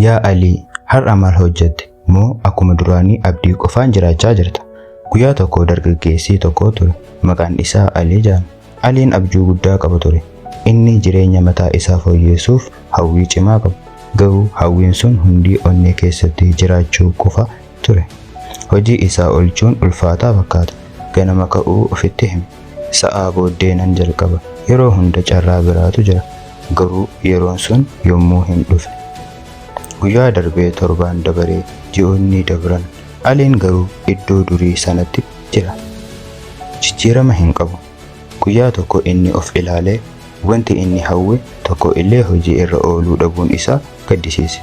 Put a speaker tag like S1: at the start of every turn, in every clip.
S1: Yaa Alii, har'a maal hojjette? Moo akkuma duraanii abdii qofaan jiraachaa jirta? Guyyaa tokko dargaggeessi tokko ture. Maqaan isaa Alii jedhama. Aliin abjuu guddaa qaba ture. Inni jireenya mataa isaa fooyyessuuf hawwii cimaa qaba. Garuu hawwiin sun hundi onnee keessatti jiraachuu qofa ture. Hojii isaa oolchuun ulfaataa fakkaata. Ganama ka'uu ofitti hime. Sa'aa booddee nan jalqaba. Yeroo hunda carraa biraatu jira. Garuu yeroon sun yommuu hin dhufne. Guyyaa darbee torbaan dabaree ji'oonni dabran. Aliin garuu iddoo durii sanatti jira. Jijjiirama hin qabu. Guyyaa tokko inni of ilaalee wanti inni hawwe tokko illee hojii irra ooluu dhabuun isaa gaddisiise.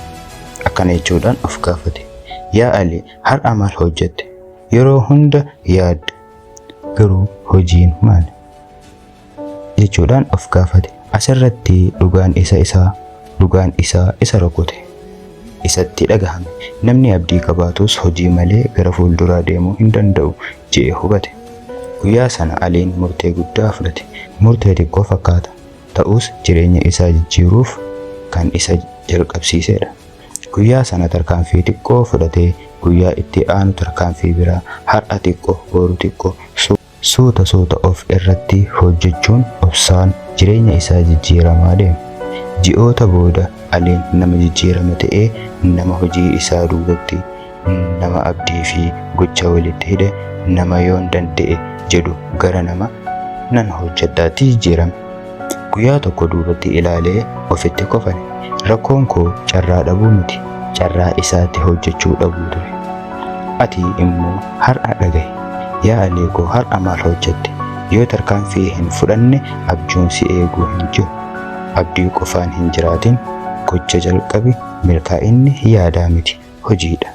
S1: Akkana jechuudhaan of gaafate. Yaa Alii, har'a maal hojjette? Yeroo hunda yaadda. Garuu hojiin maali? Jechuudhaan of gaafate. Asirratti dhugaan isaa isa rukute. Isatti dhagahame. Namni abdii qabaatus hojii malee gara fuulduraa deemuu hin danda'u jedhee hubate. Guyyaa sana Aliin murtee guddaa fudhate. Murtee xiqqoo fakkaata. Ta'us jireenya isaa jijjiiruuf kan isa jalqabsiisedha. Guyyaa sana tarkaanfii xiqqoo fudhatee guyyaa itti aanu tarkaanfii biraa, har'a xiqqoo boru xiqqoo suuta of irratti hojjechuun obsaan jireenya isaa jijjiiramaa deema. Ji'oota booda Aliin nama jijjiirama ta'ee nama hojii isaa duubatti nama abdii fi gocha walitti hidhe nama yoon danda'e jedhu gara nama nan hojjedhaatti jijjiirame. Guyyaa tokko duubatti ilaalee ofitti kofane. Rakkoon koo carraa dhabuu miti, carraa isaatti hojjechuu dhabuu ture. Ati immoo har'a dhagahi. Yaa Alii koo, har'a maal hojjette? Yoo tarkaanfii hin fudhanne abjuun si eeguu hin jiru. Abdii qofaan hin jiraatin, gocha jalqabi. Milkaa'inni yaadaa miti, hojiidha.